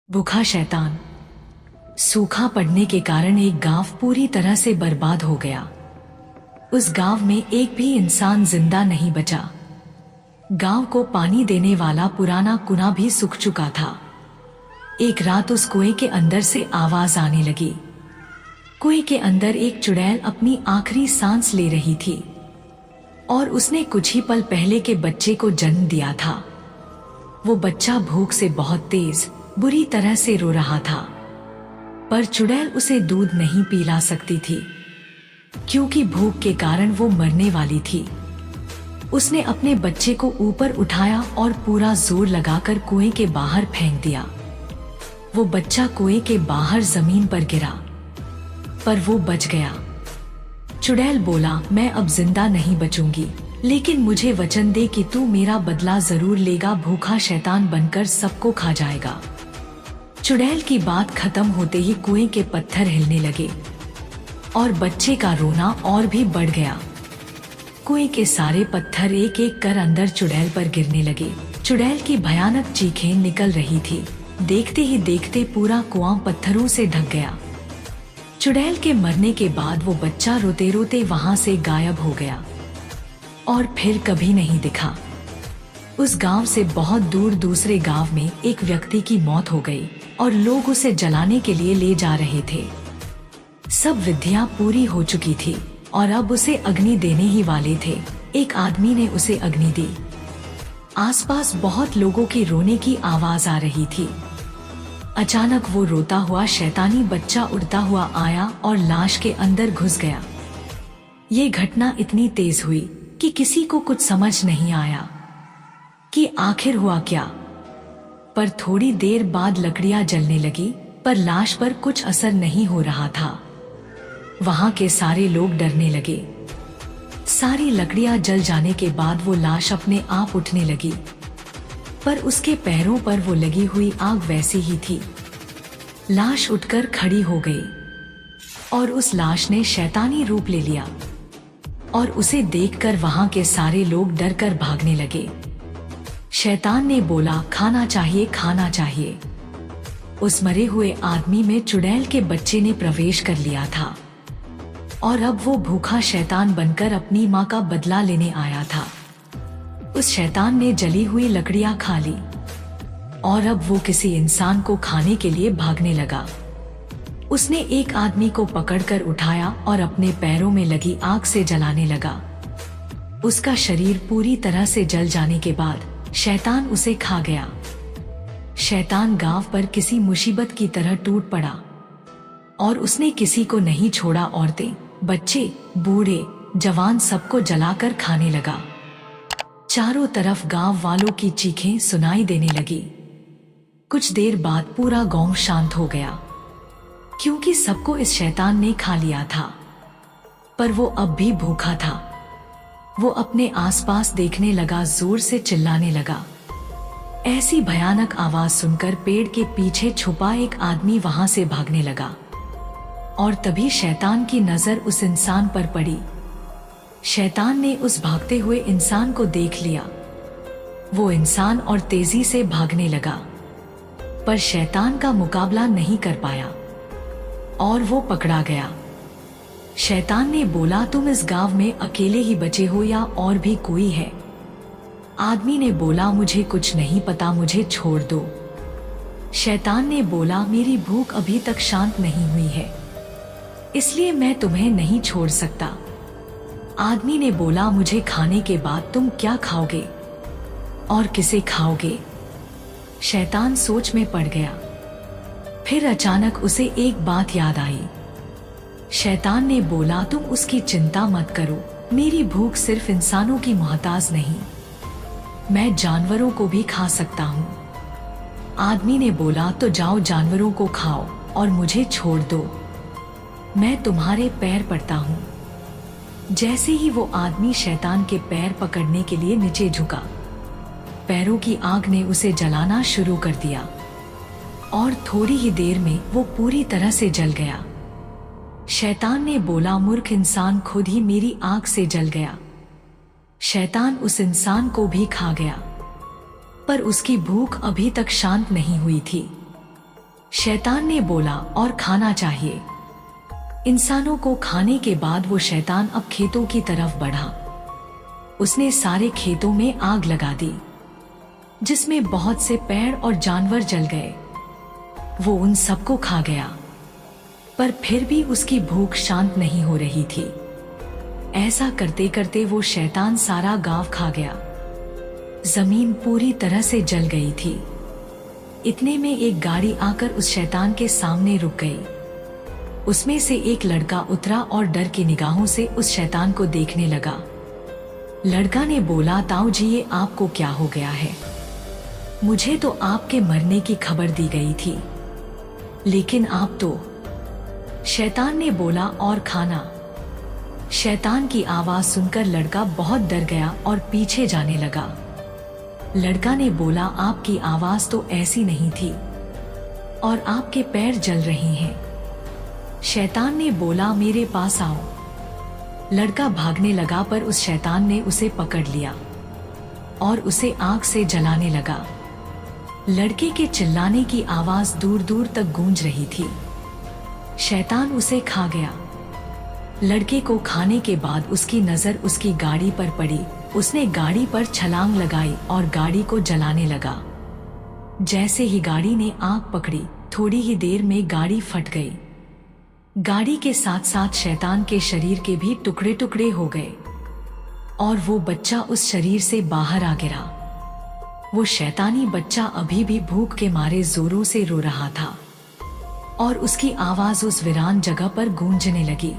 भूखा शैतान। सूखा पड़ने के कारण एक गांव पूरी तरह से बर्बाद हो गया। उस गांव में एक भी इंसान जिंदा नहीं बचा। गांव को पानी देने वाला पुराना कुआं भी सूख चुका था। एक रात उस कुएं के अंदर से आवाज आने लगी। कुएं के अंदर एक चुड़ैल अपनी आखिरी सांस ले रही थी और उसने कुछ ही पल पहले के बच्चे को जन्म दिया था। वो बच्चा भूख से बहुत तेज बुरी तरह से रो रहा था, पर चुड़ैल उसे दूध नहीं पिला सकती थी क्योंकि भूख के कारण वो मरने वाली थी। उसने अपने बच्चे को ऊपर उठाया और पूरा जोर लगाकर कुएं के बाहर फेंक दिया। वो बच्चा कुएं के बाहर जमीन पर गिरा, पर वो बच गया। चुड़ैल बोला, मैं अब जिंदा नहीं बचूंगी, लेकिन मुझे वचन दे कि तू मेरा बदला जरूर लेगा। भूखा शैतान बनकर सबको खा जाएगा। चुड़ैल की बात खत्म होते ही कुएं के पत्थर हिलने लगे और बच्चे का रोना और भी बढ़ गया। कुएं के सारे पत्थर एक एक कर अंदर चुड़ैल पर गिरने लगे। चुड़ैल की भयानक चीखें निकल रही थी। देखते ही देखते पूरा कुआं पत्थरों से ढक गया। चुड़ैल के मरने के बाद वो बच्चा रोते रोते वहां से गायब हो गया और फिर कभी नहीं दिखा। उस गांव से बहुत दूर दूसरे गांव में एक व्यक्ति की मौत हो गई और लोग उसे जलाने के लिए ले जा रहे थे। सब विधियां पूरी हो चुकी थी और अब उसे अग्नि देने ही वाले थे। एक आदमी ने उसे अग्नि दी। आसपास बहुत लोगों की रोने की आवाज आ रही थी। अचानक वो रोता हुआ शैतानी बच्चा उड़ता हुआ आया और लाश के अंदर घुस गया। ये घटना इतनी तेज हुई कि किसी को कुछ समझ नहीं आया कि आखिर हुआ क्या। पर थोड़ी देर बाद लकड़ियां जलने लगी, पर लाश पर कुछ असर नहीं हो रहा था। वहां के सारे लोग डरने लगे। सारी लकड़ियां जल जाने के बाद वो लाश अपने आप उठने लगी, पर उसके पैरों पर वो लगी हुई आग वैसी ही थी। लाश उठकर खड़ी हो गई और उस लाश ने शैतानी रूप ले लिया और उसे देखकर वहां के सारे लोग डरकर भागने लगे। शैतान ने बोला, खाना चाहिए, खाना चाहिए। उस मरे हुए आदमी में चुड़ैल के बच्चे ने प्रवेश कर लिया था और अब वो भूखा शैतान बनकर अपनी माँ का बदला लेने आया था। उस शैतान ने जली हुई लकड़ियां खा ली और अब वो किसी इंसान को खाने के लिए भागने लगा। उसने एक आदमी को पकड़कर उठाया और अपने पैरों में लगी आग से जलाने लगा। उसका शरीर पूरी तरह से जल जाने के बाद शैतान उसे खा गया। शैतान गांव पर किसी मुसीबत की तरह टूट पड़ा और उसने किसी को नहीं छोड़ा। औरतें, बच्चे, बूढ़े, जवान सबको जलाकर खाने लगा। चारों तरफ गांव वालों की चीखें सुनाई देने लगी। कुछ देर बाद पूरा गांव शांत हो गया क्योंकि सबको इस शैतान ने खा लिया था, पर वो अब भी भूखा था। वो अपने आसपास देखने लगा, जोर से चिल्लाने लगा। ऐसी भयानक आवाज सुनकर पेड़ के पीछे छुपा एक आदमी वहां से भागने लगा और तभी शैतान की नजर उस इंसान पर पड़ी। शैतान ने उस भागते हुए इंसान को देख लिया। वो इंसान और तेजी से भागने लगा, पर शैतान का मुकाबला नहीं कर पाया और वो पकड़ा गया। शैतान ने बोला, तुम इस गांव में अकेले ही बचे हो या और भी कोई है? आदमी ने बोला, मुझे कुछ नहीं पता, मुझे छोड़ दो। शैतान ने बोला, मेरी भूख अभी तक शांत नहीं हुई है, इसलिए मैं तुम्हें नहीं छोड़ सकता। आदमी ने बोला, मुझे खाने के बाद तुम क्या खाओगे और किसे खाओगे? शैतान सोच में पड़ गया। फिर अचानक उसे एक बात याद आई। शैतान ने बोला, तुम उसकी चिंता मत करो, मेरी भूख सिर्फ इंसानों की मोहताज नहीं, मैं जानवरों को भी खा सकता हूँ। आदमी ने बोला, तो जाओ जानवरों को खाओ और मुझे छोड़ दो, मैं तुम्हारे पैर पड़ता हूँ। जैसे ही वो आदमी शैतान के पैर पकड़ने के लिए नीचे झुका, पैरों की आग ने उसे जलाना शुरू कर दिया और थोड़ी ही देर में वो पूरी तरह से जल गया। शैतान ने बोला, मूर्ख इंसान, खुद ही मेरी आग से जल गया। शैतान उस इंसान को भी खा गया, पर उसकी भूख अभी तक शांत नहीं हुई थी। शैतान ने बोला, और खाना चाहिए। इंसानों को खाने के बाद वो शैतान अब खेतों की तरफ बढ़ा। उसने सारे खेतों में आग लगा दी, जिसमें बहुत से पेड़ और जानवर जल गए। वो उन सबको खा गया, पर फिर भी उसकी भूख शांत नहीं हो रही थी। ऐसा करते करते वो शैतान सारा गांव खा गया। जमीन पूरी तरह से जल गई थी। इतने में एक गाड़ी आकर उस शैतान के सामने रुक गई। उसमें से एक लड़का उतरा और डर की निगाहों से उस शैतान को देखने लगा। लड़का ने बोला, ताऊ जी, ये आपको क्या हो गया है? मुझे तो आपके मरने की खबर दी गई थी, लेकिन आप तो। शैतान ने बोला, और खाना? शैतान की आवाज सुनकर लड़का बहुत डर गया और पीछे जाने लगा। लड़का ने बोला, आपकी आवाज तो ऐसी नहीं थी और आपके पैर जल रहे हैं। शैतान ने बोला, मेरे पास आओ। लड़का भागने लगा, पर उस शैतान ने उसे पकड़ लिया और उसे आग से जलाने लगा। लड़के के चिल्लाने की आवाज दूर दूर तक गूंज रही थी। शैतान उसे खा गया। लड़के को खाने के बाद उसकी नजर उसकी गाड़ी पर पड़ी। उसने गाड़ी पर छलांग लगाई और गाड़ी को जलाने लगा। जैसे ही गाड़ी ने आग पकड़ी, थोड़ी ही देर में गाड़ी फट गई। गाड़ी के साथ साथ शैतान के शरीर के भी टुकड़े टुकड़े हो गए और वो बच्चा उस शरीर से बाहर आ गिरा। वो शैतानी बच्चा अभी भी भूख के मारे जोरों से रो रहा था और उसकी आवाज उस वीरान जगह पर गूंजने लगी।